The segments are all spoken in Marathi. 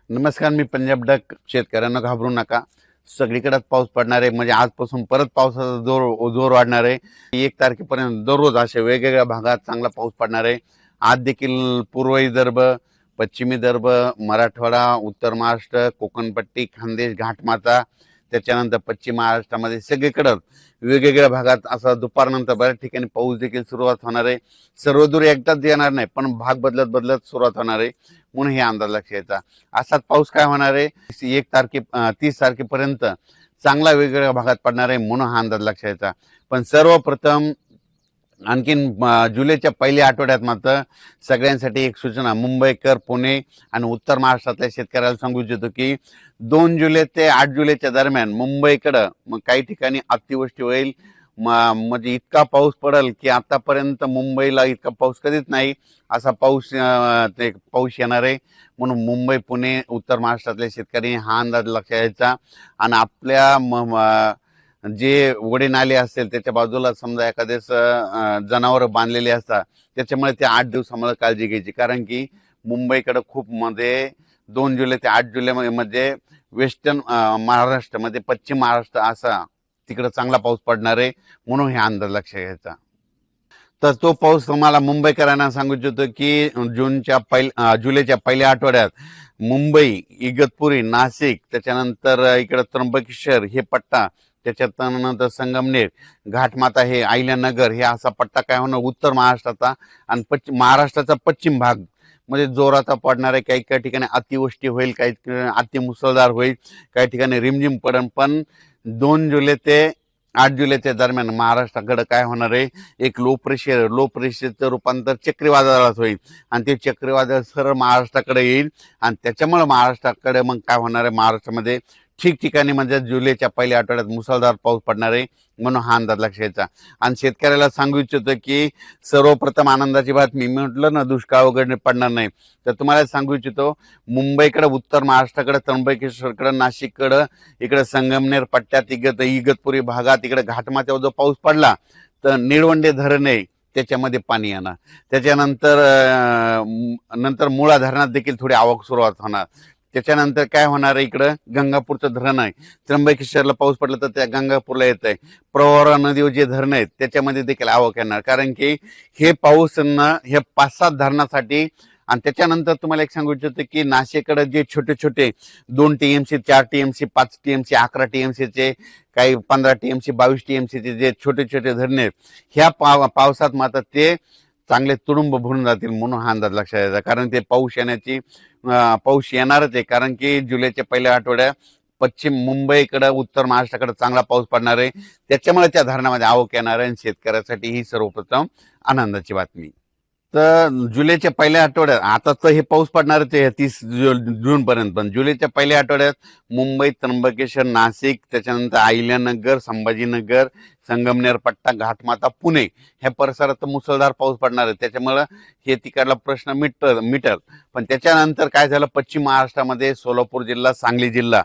नमस्कार, मी पंजाब डक. शेतकऱ्यांना घाबरू नका. सगळीकडेच पाऊस पडणार आहे. म्हणजे आजपासून परत पावसाचा जोर वाढणार आहे. 1 तारखेपर्यंत दररोज अशा वेगवेगळ्या भागात चांगला पाऊस पडणार आहे. आज देखील पूर्व विदर्भ, पश्चिमी विदर्भ, मराठवाडा, उत्तर महाराष्ट्र, कोकणपट्टी, खानदेश, घाटमाता, त्याच्यानंतर पश्चिम महाराष्ट्रामध्ये सगळीकडे वेगवेगळ्या भागात असा दुपारनंतर बऱ्याच ठिकाणी पाऊस देखील सुरुवात होणार आहे. सर्वदूर एकदाच येणार नाही, पण भाग बदलत बदलत सुरुवात होणार आहे. म्हणून हे अंदाज लक्षात घ्यायचा. असाच पाऊस काय होणार आहे, 30 तारखेपर्यंत चांगला वेगवेगळ्या भागात पडणार आहे. म्हणून हा अंदाज लक्षात घ्यायचा. पण सर्वप्रथम आणखीन जुलैच्या पहिल्या आठवड्यात मात्र सगळ्यांसाठी एक सूचना, मुंबईकर, पुणे आणि उत्तर महाराष्ट्रातल्या शेतकऱ्याला सांगू इच्छितो की 2 जुलै ते 8 जुलैच्या दरम्यान मुंबईकडं मग काही ठिकाणी अतिवृष्टी होईल. म्हणजे इतका पाऊस पडेल की आतापर्यंत मुंबईला इतका पाऊस कधीच नाही असा पाऊस येणार आहे. म्हणून मुंबई, पुणे, उत्तर महाराष्ट्रातल्या शेतकरी हा अंदाज लक्षात घ्यायचा. आणि आपल्या जे वडे नाले असेल त्याच्या बाजूला समजा एखाद्याच जनावर बांधलेले असतात, त्याच्यामुळे ते 8 दिवसामध्ये काळजी घ्यायची. कारण की मुंबईकडे खूप मध्ये 2 जुलै ते 8 जुलै मध्ये वेस्टर्न महाराष्ट्रामध्ये, पश्चिम महाराष्ट्र असा तिकडे चांगला पाऊस पडणार आहे. म्हणून हे अंदाज लक्षात घ्यायचा. तर तो पाऊस तुम्हाला मुंबईकरांना सांगू इच्छितो की जुलैच्या पहिल्या आठवड्यात मुंबई, इगतपुरी, नाशिक, त्याच्यानंतर इकडे त्र्यंबकेश्वर हे पट्टा, त्याच्यानंतर संगमनेर, घाटमाता, हे अहिल्यानगर, हे असा पट्टा काय होणार उत्तर महाराष्ट्राचा आणि महाराष्ट्राचा पश्चिम भाग म्हणजे जोराचा पडणार आहे. काही काही ठिकाणी अतिवृष्टी होईल, काही अति मुसळधार होईल, काही ठिकाणी रिमझिम पडेल. पण 2 जुलै ते 8 जुलैच्या दरम्यान महाराष्ट्राकडे काय होणार आहे, एक लो प्रेशरचं रूपांतर चक्रीवादळात होईल आणि ते चक्रीवादळ सरळ महाराष्ट्राकडे येईल. आणि त्याच्यामुळे महाराष्ट्राकडे मग काय होणार आहे, महाराष्ट्रामध्ये ठिकठिकाणी म्हणजे जुलैच्या पहिल्या आठवड्यात मुसळधार पाऊस पडणार आहे. म्हणून हा अंदाज लक्षात घ्यायचा. आणि शेतकऱ्याला सांगू इच्छितो की सर्वप्रथम आनंदाची बातमी, मी म्हटलं ना दुष्काळ वगैरे पडणार नाही, तर तुम्हाला सांगू इच्छितो मुंबईकडे, उत्तर महाराष्ट्राकडे, त्र्यंबकेश्वरकडे, नाशिककडे, इकडे संगमनेर पट्ट्यात, इगतपुरी भागात, इकडे घाटमाथ्यावर जो पाऊस पडला तर निळवंडे धरण आहे त्याच्यामध्ये पाणी येणार. त्याच्यानंतर मुळा धरणात देखील थोडी आवक सुरुवात होणार. त्याच्यानंतर काय होणार आहे, इकडं गंगापूरचं धरण आहे, त्र्यंबकेश्वरला पाऊस पडला तर त्या गंगापूरला येत आहे. प्रवरा नदीवर जे धरण आहेत त्याच्यामध्ये देखील आवक येणार. कारण की हे पाऊस हे 5-7 धरणासाठी. आणि त्याच्यानंतर तुम्हाला एक सांगू इच्छितो की नाशिककडे जे छोटे छोटे 2 TMC, 4 TMC, 5 TMC, 11 TMCचे, काही 15 TMC, 22 TMCचे जे छोटे छोटे धरणे आहेत, ह्या पावसात मात्र ते चांगले तुडुंब भरून जातील. म्हणून हा अंदाज लक्षात द्यायचा. कारण ते पाऊस येणारच आहे. कारण की जुलैच्या पहिल्या आठवड्यात पश्चिम मुंबईकडे, उत्तर महाराष्ट्राकडे चांगला पाऊस पडणार आहे. त्याच्यामुळे त्या धरणामध्ये आवक येणार आहे. आणि शेतकऱ्यासाठी ही सर्वप्रथम आनंदाची बातमी. तर जुलैच्या पहिल्या आठवड्यात, आता तर हे पाऊस पडणार आहे 30 जून पर्यंत, पण जुलैच्या पहिल्या आठवड्यात मुंबई, त्र्यंबकेश्वर, नाशिक, त्याच्यानंतर अहिल्यानगर, संभाजीनगर, संगमनेर पट्टा, घाटमाता, पुणे ह्या परिसरात मुसळधार पाऊस पडणार आहे. त्याच्यामुळं हे तिकडला प्रश्न मिटल. पण त्याच्यानंतर काय झालं, पश्चिम महाराष्ट्रामध्ये सोलापूर जिल्हा, सांगली जिल्हा,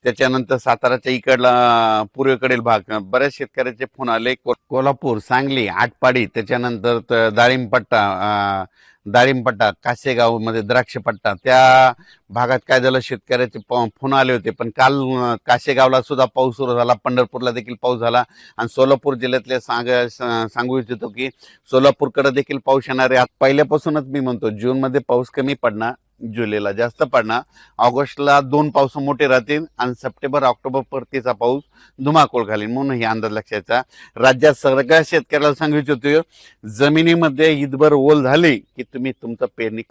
त्याच्यानंतर साताराच्या इकडला पूर्वेकडील भाग, बऱ्याच शेतकऱ्याचे फोन आले. कोल्हापूर, सांगली, आटपाडी, त्याच्यानंतर दारिमपट्टा, कासेगाव मध्ये द्राक्ष पट्टा, त्या भागात काय झालं, शेतकऱ्याचे फोन आले होते. पण काल कासेगावला सुद्धा पाऊस सुरू झाला, पंढरपूरला देखील पाऊस झाला. आणि सोलापूर जिल्ह्यातले सांगू इच्छितो की सोलापूरकडे देखील पाऊस येणार आहे. पहिल्यापासूनच मी म्हणतो जून मध्ये पाऊस कमी पडणार, जुलैला जास्त पडणार, ऑगस्टला 2 पाऊस मोठे राहतील आणि सप्टेंबर, ऑक्टोबर परतीचा पाऊस धुमाकूळ घालील. म्हणून हे अंदाज लक्षात. राज्यात सगळ्या शेतकऱ्याला सांगू इच्छितो, जमिनीमध्ये ईदभर ओल झाली की तुम्ही तुमचं पेरणी